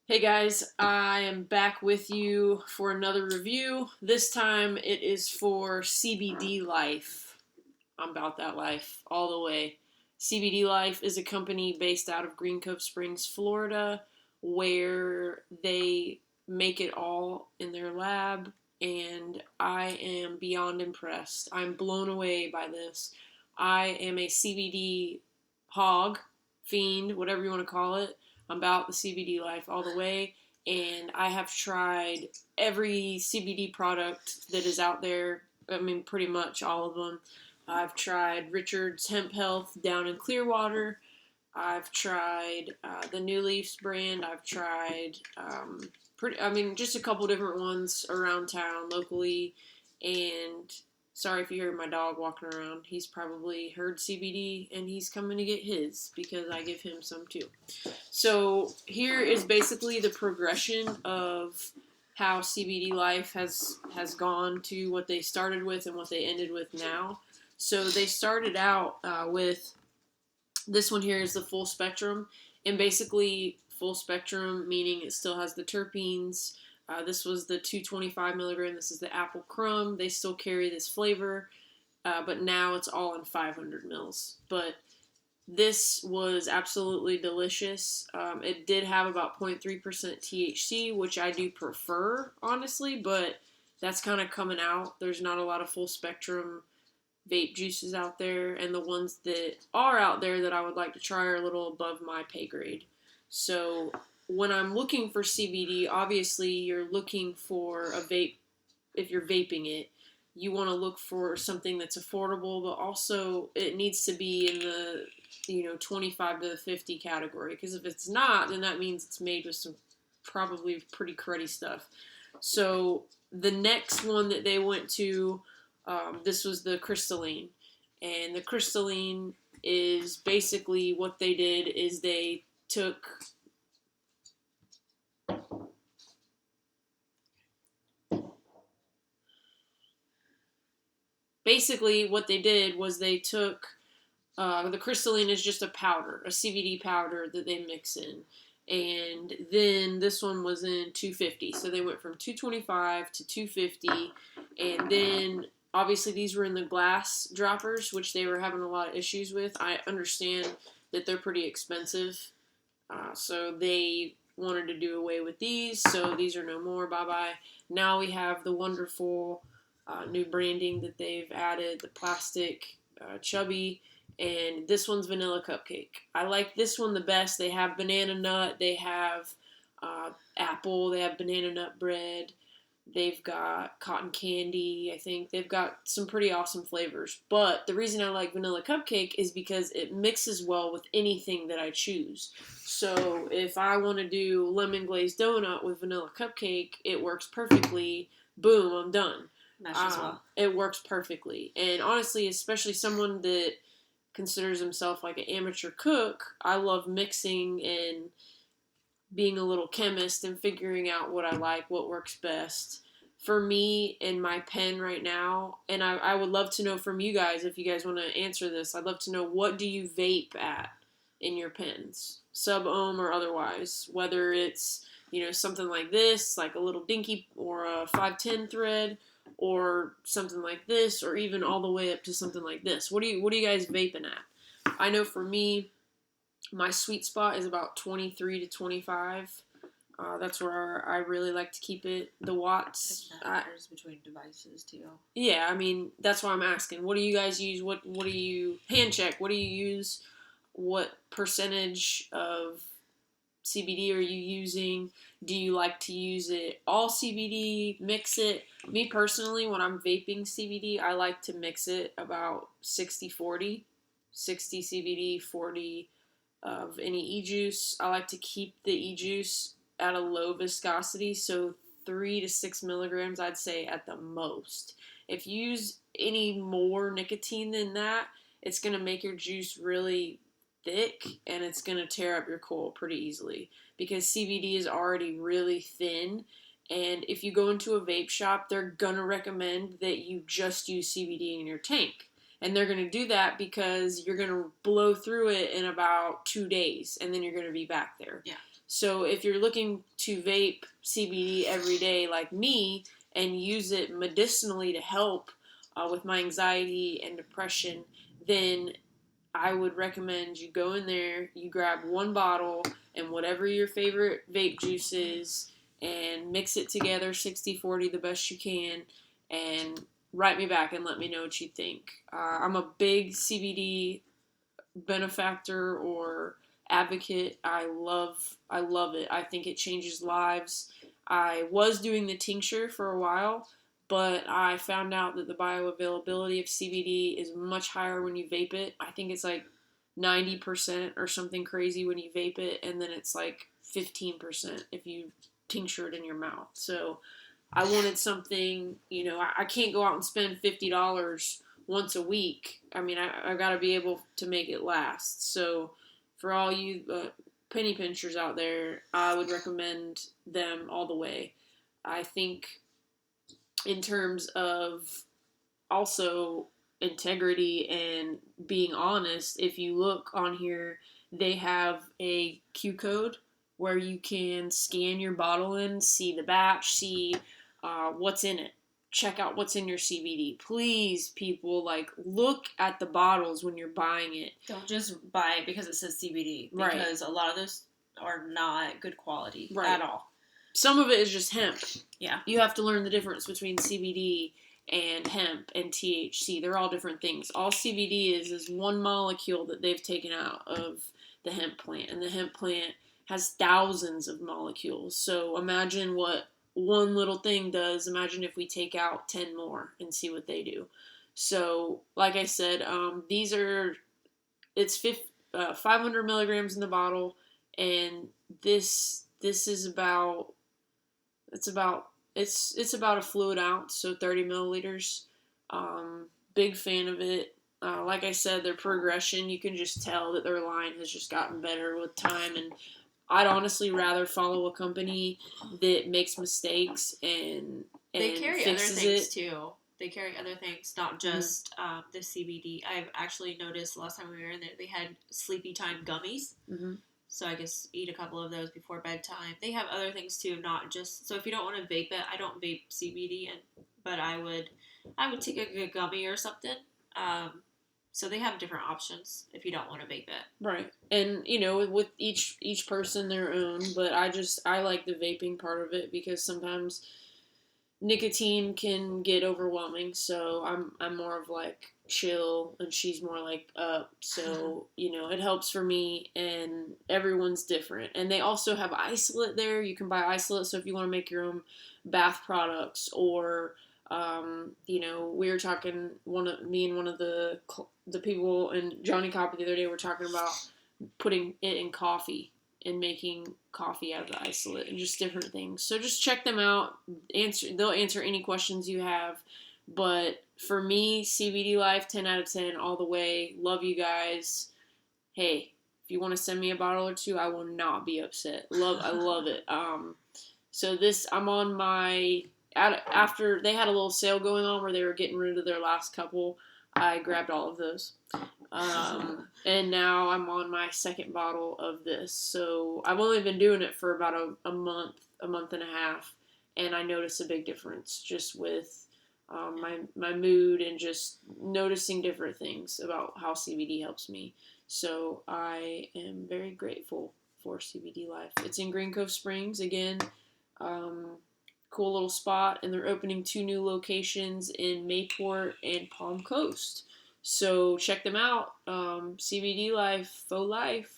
Hey guys, I am back with you for another review. This time it is for CBD Life. I'm about that life all the way. CBD Life is a company based out of Green Cove Springs, Florida, where they make it all in their lab, and I am beyond impressed. I'm blown away by this. I am a CBD hog, fiend, whatever you want to call it. I'm about the CBD life all the way, and I have tried every CBD product that is out there. I mean, pretty much all of them. I've tried Richard's Hemp Health down in Clearwater. I've tried the New Leafs brand. I've tried just a couple different ones around town locally. And sorry if you hear my dog walking around. He's probably heard CBD and he's coming to get his because I give him some too. So here is basically the progression of how CBD Life has gone to what they started with and what they ended with now. So they started out with this one here is the full spectrum, and basically full spectrum meaning it still has the terpenes. This was the 225 milligram. This is the apple crumb. They still carry this flavor, but now it's all in 500 mils. But this was absolutely delicious. It did have about 0.3% THC, which I do prefer, honestly, but that's kind of coming out. There's not a lot of full spectrum vape juices out there, and the ones that are out there that I would like to try are a little above my pay grade. So when I'm looking for CBD, obviously you're looking for a vape. If you're vaping it, you want to look for something that's affordable, but also it needs to be in the 25 to 50 category, because if it's not, then that means it's made with some probably pretty cruddy stuff. So the next one that they went to, this was the crystalline, and the crystalline is basically what they did is they took the crystalline is just a powder, a CBD powder that they mix in. And then this one was in 250. So they went from 225 to 250. And then obviously these were in the glass droppers, which they were having a lot of issues with. I understand that they're pretty expensive. So they wanted to do away with these. So these are no more. Bye bye. Now we have the wonderful new branding that they've added, the plastic chubby, and this one's vanilla cupcake. I like this one the best. They have banana nut, they have apple, they have banana nut bread, they've got cotton candy. I think they've got some pretty awesome flavors. But the reason I like vanilla cupcake is because it mixes well with anything that I choose. So if I want to do lemon glazed donut with vanilla cupcake, it works perfectly. Boom, I'm done. Meshes well. It works perfectly. And honestly, especially someone that considers himself like an amateur cook, I love mixing and being a little chemist and figuring out what I like, what works best. For me, in my pen right now, and I would love to know from you guys, if you guys want to answer this, I'd love to know, what do you vape at in your pens? Sub-ohm or otherwise. Whether it's, something like this, like a little dinky or a 510 thread, or something like this, or even all the way up to something like this. What are you guys vaping at? I know for me, my sweet spot is about 23 to 25. That's where I really like to keep it. The watts. It matters between devices too. Yeah, I mean, that's why I'm asking. What do you guys use? What do you hand check? What do you use? What percentage of CBD are you using? Do you like to use it all CBD, mix it? Me personally, when I'm vaping CBD, I like to mix it about 60-40. 60 CBD, 40 of any e-juice. I like to keep the e-juice at a low viscosity, so 3 to 6 milligrams, I'd say, at the most. If you use any more nicotine than that, it's going to make your juice really thick, and it's going to tear up your coil pretty easily, because CBD is already really thin. And if you go into a vape shop, they're going to recommend that you just use CBD in your tank. And they're going to do that because you're going to blow through it in about 2 days, and then you're going to be back there. Yeah. So if you're looking to vape CBD every day like me and use it medicinally to help with my anxiety and depression, then I would recommend you go in there, you grab one bottle and whatever your favorite vape juice is, and mix it together 60-40 the best you can, and write me back and let me know what you think. I'm a big CBD benefactor or advocate. I love it. I think it changes lives. I was doing the tincture for a while, but I found out that the bioavailability of CBD is much higher when you vape it. I think it's like 90% or something crazy when you vape it, and then it's like 15% if you tincture it in your mouth. So I wanted something, I can't go out and spend $50 once a week. I mean, I got to be able to make it last. So for all you penny pinchers out there, I would recommend them all the way. I think in terms of also integrity and being honest, if you look on here, they have a Q code where you can scan your bottle in, see the batch, see what's in it. Check out what's in your CBD. Please, people, look at the bottles when you're buying it. Don't just buy it because it says CBD. Right. Because a lot of those are not good quality Right. at all. Some of it is just hemp. Yeah. You have to learn the difference between CBD and hemp and THC. They're all different things. All CBD is one molecule that they've taken out of the hemp plant. And the hemp plant has thousands of molecules. So imagine what one little thing does. Imagine if we take out 10 more and see what they do. So, like I said, it's 500 milligrams in the bottle, and this is about it's about a fluid ounce, so 30 milliliters. Big fan of it. Like I said, their progression, you can just tell that their line has just gotten better with time, and I'd honestly rather follow a company that makes mistakes and they carry other fixes things it. too. They carry other things, not just the CBD. I've actually noticed the last time we were in there, they had sleepy time gummies. Mm-hmm. So I guess eat a couple of those before bedtime. They have other things too, not just. So if you don't want to vape it, I don't vape CBD, but I would take a good gummy or something. So they have different options if you don't want to vape it. Right. And with each person their own, but I like the vaping part of it because sometimes nicotine can get overwhelming, so I'm more of like chill and she's more like up, so it helps for me, and everyone's different. And they also have isolate there. You can buy isolate, so if you want to make your own bath products, or we were talking, one of the people and Johnny Copper the other day were talking about putting it in coffee and making coffee out of the isolate and just different things. So just check them out. They'll answer any questions you have. But for me, CBD Life, 10 out of 10 all the way. Love you guys. Hey, if you want to send me a bottle or two, I will not be upset. I love it. So I'm on my, after they had a little sale going on where they were getting rid of their last couple, I grabbed all of those. And now I'm on my second bottle of this. So I've only been doing it for about a month and a half, and I notice a big difference just with my mood and just noticing different things about how CBD helps me. So I am very grateful for CBD Life. It's in Green Cove Springs again. Cool little spot, and they're opening 2 new locations in Mayport and Palm Coast. So check them out. CBD Life, faux life.